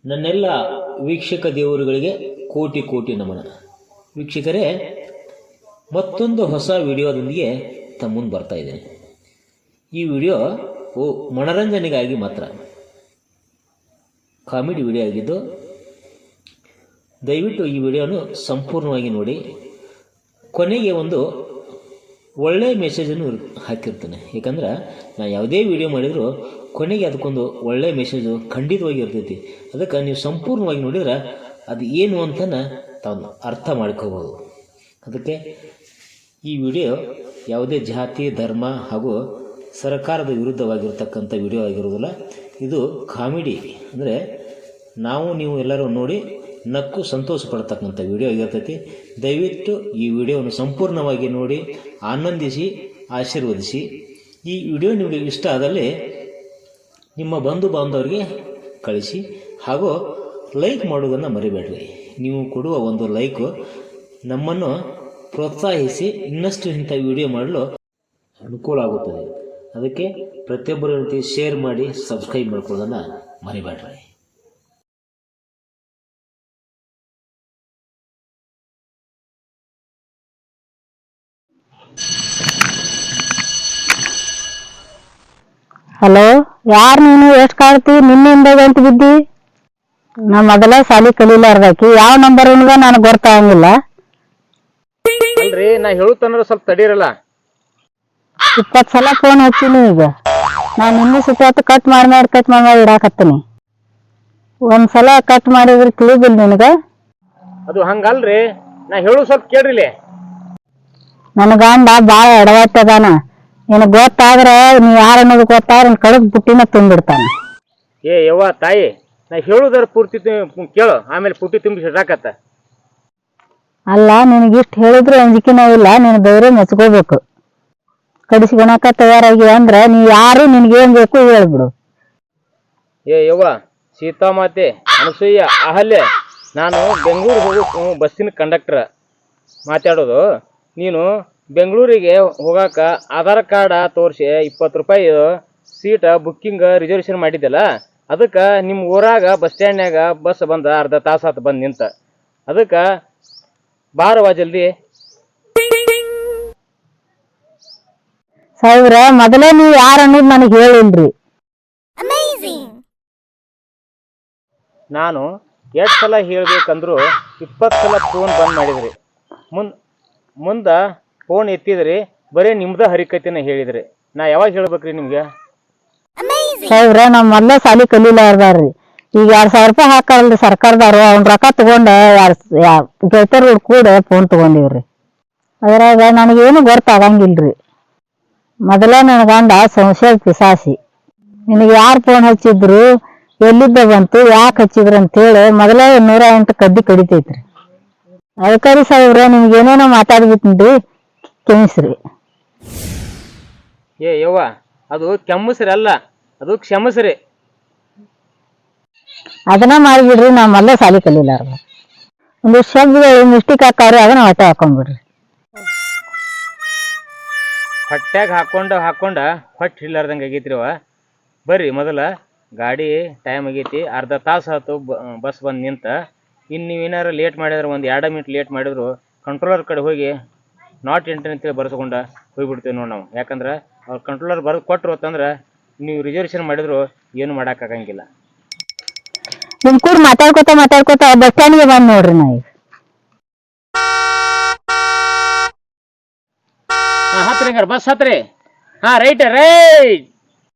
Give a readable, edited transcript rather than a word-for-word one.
ನನ್ನೆಲ್ಲ ವೀಕ್ಷಕ ದೇವರುಗಳಿಗೆ ಕೋಟಿ ಕೋಟಿ ನಮನ. ವೀಕ್ಷಕರೇ, ಮತ್ತೊಂದು ಹೊಸ ವಿಡಿಯೋದೊಂದಿಗೆ ತಮ್ಮ ಮುಂದೆ ಬರ್ತಾ ಇದ್ದೇನೆ. ಈ ವಿಡಿಯೋ ಮನರಂಜನೆಗಾಗಿ ಮಾತ್ರ, ಕಾಮಿಡಿ ವಿಡಿಯೋ ಆಗಿದ್ದು, ದಯವಿಟ್ಟು ಈ ವಿಡಿಯೋನು ಸಂಪೂರ್ಣವಾಗಿ ನೋಡಿ. ಕೊನೆಗೆ ಒಂದು ಒಳ್ಳೆಯ ಮೆಸೇಜನ್ನು ಹಾಕಿರ್ತೇನೆ. ಯಾಕಂದ್ರೆ ನಾನು ಯಾವುದೇ ವಿಡಿಯೋ ಮಾಡಿದರೂ ಕೊನೆಗೆ ಅದಕ್ಕೊಂದು ಒಳ್ಳೆಯ ಮೆಸೇಜು ಖಂಡಿತವಾಗಿ ಇರ್ತೈತಿ. ಅದಕ್ಕೆ ನೀವು ಸಂಪೂರ್ಣವಾಗಿ ನೋಡಿದ್ರೆ ಅದು ಏನು ಅಂತನ ತಾವು ಅರ್ಥ ಮಾಡ್ಕೋಬೋದು. ಅದಕ್ಕೆ ಈ ವಿಡಿಯೋ ಯಾವುದೇ ಜಾತಿ, ಧರ್ಮ ಹಾಗೂ ಸರ್ಕಾರದ ವಿರುದ್ಧವಾಗಿರ್ತಕ್ಕಂಥ ವಿಡಿಯೋ ಆಗಿರೋದಿಲ್ಲ. ಇದು ಕಾಮಿಡಿ, ಅಂದರೆ ನಾವು ನೀವು ಎಲ್ಲರೂ ನೋಡಿ ನಕ್ಕು ಸಂತೋಷ ಪಡ್ತಕ್ಕಂಥ ವಿಡಿಯೋ ಆಗಿರ್ತೈತಿ. ದಯವಿಟ್ಟು ಈ ವಿಡಿಯೋವನ್ನು ಸಂಪೂರ್ಣವಾಗಿ ನೋಡಿ, ಆನಂದಿಸಿ, ಆಶೀರ್ವದಿಸಿ. ಈ ವಿಡಿಯೋ ನಿಮಗೆ ಇಷ್ಟ ಆದಲ್ಲಿ ನಿಮ್ಮ ಬಂಧು ಬಾಂಧವರಿಗೆ ಕಳಿಸಿ, ಹಾಗೂ ಲೈಕ್ ಮಾಡೋದನ್ನು ಮರಿಬೇಡ್ರಿ. ನೀವು ಕೊಡುವ ಒಂದು ಲೈಕು ನಮ್ಮನ್ನು ಪ್ರೋತ್ಸಾಹಿಸಿ ಇನ್ನಷ್ಟು ಇಂಥ ವಿಡಿಯೋ ಮಾಡಲು ಅನುಕೂಲ ಆಗುತ್ತದೆ. ಅದಕ್ಕೆ ಪ್ರತಿಯೊಬ್ಬರ ರೀತಿ ಶೇರ್ ಮಾಡಿ, ಸಬ್ಸ್ಕ್ರೈಬ್ ಮಾಡ್ಕೊಳ್ಳೋದನ್ನು ಮರಿಬೇಡ್ರಿ. ಹಲೋ, ಯಾರು ನೀನು? ಎಷ್ಟು ಕಾಡ್ತಿ? ನಿನ್ನಿಂದ ಗಂಟು ಬಿದ್ದಿ? ನಾ ಮೊದಲ ಸಾಲಿ ಕಲೀಲಾರ್ದಾಕಿ, ಯಾವ ನಂಬರ್ ನನಗೆ ಗೊತ್ತಾಗಂಗಿಲ್ಲ. ಅಲ್ರಿ, ನಾ ಹೇಳುತ್ತಂದ್ರೆ ಸ್ವಲ್ಪ ತಡೀರಲ್ಲ. 20 ಸಲ ಫೋನ್ ಹಚ್ಚಿನಿ. ಈಗ ನಾನು ನಿನ್ನೆ ಸುತ್ತ ಕಟ್ ಮಾಡಿ ಇಡಾಕತ್ತೀನಿ. ಒಂದ್ಸಲ ಕಟ್ ಮಾಡಿದ್ರೆ ತಿಳಿದಿಲ್ಲ ನಿನಗ? ಅದು ಹಂಗಲ್ರಿ, ನಾ ಹೇಳು ಸ್ವಲ್ಪ ಕೇಳ್ರಿಲೆ. ನನ್ನ ಗಂಡ ಬಾಳ ಎಡವಟ್ಟದಾನ. ನಿನಗೆ ಗೊತ್ತಾದ್ರೆ, ನೀ ಯಾರು ಅನ್ನೋದು ಗೊತ್ತಾದ್ರೆ ಕಡದ್ ಬುಟ್ಟಿನ ತುಂಬಿಡ್ತಾನೆ. ಏ ಯವ್ವ ತಾಯಿ, ನಾ ಹೇಳುದಾರ ಪೂರ್ತಿ ಕೇಳು, ಆಮೇಲೆ ಪುಟ್ಟಿ ತುಂಬಿ ಹಿಡಾಕತ್ತ. ಅಲ್ಲ, ನಿನಗಿಷ್ಟು ಹೇಳಿದ್ರೆ ಅಂಜಿಕೆನ ಇಲ್ಲ. ನೀನು ಧೈರ್ಯ ಮೆಚ್ಕೋಬೇಕು. ಕಡಿಸ್ಕೊಳಕ ತಯಾರಾಗಿ ಅಂದ್ರೆ ನೀ ಯಾರು, ನಿನ್ಗೇನ್ ಬೇಕು ಹೇಳ್ಬಿಡು. ಏ ಯವ್ವ ಸೀತಾಮಾತೆ, ಅನಸೂಯ, ಅಹಲ್ಯ, ನಾನು ಬೆಂಗಳೂರು ಹೋಗೋ ಬಸ್ಸಿನ ಕಂಡಕ್ಟರ್ ಮಾತಾಡೋದು. ನೀನು ಬೆಂಗಳೂರಿಗೆ ಹೋಗಾಕ ಆಧಾರ್ ಕಾರ್ಡ ತೋರಿಸಿ 20 ರೂಪಾಯಿ ಸೀಟ್ ಬುಕ್ಕಿಂಗ್ ರಿಸರ್ವೇಷನ್ ಮಾಡಿದ್ದಲ್ಲ, ಅದಕ್ಕೆ ನಿಮ್ಮ ಊರಾಗ ಬಸ್ ಸ್ಟ್ಯಾಂಡ್ನಾಗ ಬಸ್ ಬಂದ ಅರ್ಧ ತಾಸು ಆತು ಬಂದು ನಿಂತ. ಅದಕ್ಕೆ ಬಾರವಾ ಜಲ್ದಿ. ಸಾಹೇಬ್ರ, ಮೊದಲೇ ನೀವು ಯಾರು ಅನ್ನೋದು ನನಗೆ ಹೇಳಿಲ್ರಿ. ನಾನು ಎಷ್ಟು ಸಲ ಹೇಳ್ಬೇಕಂದ್ರು 20 ಸಲ ಫೋನ್ ಬಂದ್ ಮಾಡಿದ್ರಿ. ಮುಂದೆ ಫೋನ್ ಎತ್ತಿದ್ರಿ, ಬರೀ ನಿಮ್ದ ಹರಿಕತಿನ ಹೇಳಿದ್ರಿ. ನಾ ಯಾವಾಗ ಹೇಳ್ಬೇಕ್ರಿ ನಿಮ್ಗೆ? ಸಾಹೇಬ್ರ, ನಮ್ಮ ಮೊದಲೇ ಸಾಲಿ ಕಲೀಲಾರ್ದಾರ್ರಿ. ಈಗ 2000 ರೂಪಾಯಿ ಹಾಕಾರಲ್ರಿ ಸರ್ಕಾರದವ್ರು. ಅವ್ನ ರೊಕ್ಕ ತಗೊಂಡ ಗೆಳತರು ಕೂಡ ಫೋನ್ ತಗೊಂಡಿವ್ರಿ. ಅದ್ರಾಗ ನನಗೇನು ಗೊತ್ತಾಗಂಗಿಲ್ರಿ. ಮೊದಲ ನನ್ನ ಗಂಡ ಸಂಶಯ ಪಿಸಾಸಿ. ನಿನಗೆ ಯಾರು ಫೋನ್ ಹಚ್ಚಿದ್ರು, ಎಲ್ಲಿದ್ದ ಬಂತು, ಯಾಕೆ ಹಚ್ಚಿದ್ರು ಅಂತೇಳಿ ಮೊದಲೇ 108 ಕಡ್ಡಿ ಕಡಿತೈತ್ರಿ. ಅದಕ್ಕರಿ ಸಾಹೇಬ್ರ, ನಿಮ್ಗೆ ಏನೇನೋ ಮಾತಾಡ್ಬಿಟ್ರಿ, ಕ್ಷಮಿಸ್ರಿ. ಏ ಯವ್ವ, ಅದು ಕೆಮ್ಮಸ್ರಿ ಅಲ್ಲ, ಅದು ಕ್ಷಮಸ್ರಿ. ಅದನ್ನ ಮಾಡಿಬಿಡ್ರಿ. ನಾ ಮೊದಲೇ ಸಾಲಿ ಕಲೀಲಾರ್ದ. ಒಂದು ಶಬ್ದ ಮಿಸ್ಟೇಕ್ ಹಾಕವ್ರಿ, ಅದನ್ನ ಹೊಟ್ಟೆ ಹಾಕೊಂಡ್ಬಿಡ್ರಿ. ಹೊಟ್ಯಾಗ ಹಾಕೊಂಡ ಹೊಟ್ಟೆ ಹಿಡ್ಲಾರ್ದಂಗೆ ಆಗೈತ್ರಿವ. ಬರ್ರಿ ಮೊದಲ, ಗಾಡಿ ಟೈಮ್ ಆಗೈತಿ, ಅರ್ಧ ತಾಸು ಆಯ್ತು ಬಸ್ ಬಂದು ನಿಂತ. ಇನ್ನು ನೀವೇನಾರು ಲೇಟ್ ಮಾಡಿದ್ರೆ, ಒಂದು 2 ಮಿನಿಟ್ ಲೇಟ್ ಮಾಡಿದ್ರು ಕಂಟ್ರೋಲರ್ ಕಡೆ ಹೋಗಿ ನಾಟ್ ಎಂಟ್ರಿ ಅಂತೇಳಿ ಬರ್ಸ್ಕೊಂಡು ಹೋಗ್ಬಿಡ್ತೀವಿ ನೋಡಿ ನಾವು. ಯಾಕಂದ್ರೆ ಅವ್ರು ಕಂಟ್ರೋಲರ್ ಬರೆದು ಕೊಟ್ಟರು ಅಂತಂದ್ರೆ ನೀವು ರಿಸರ್ವೇಷನ್ ಮಾಡಿದ್ರು ಏನು ಮಾಡೋಕ್ಕಾಗಂಗಿಲ್ಲ. ನಿಮ್ ಕೂಡ ಮಾತಾಡ್ಕೋತ ಬಸ್ ಸ್ಟ್ಯಾಂಡ್ಗೆ ಬಂದು ನೋಡ್ರಿ. ನಾ ಈಗ ಹತ್ರಿ, ಬಸ್ ಹತ್ರಿ. ರೈಟ್.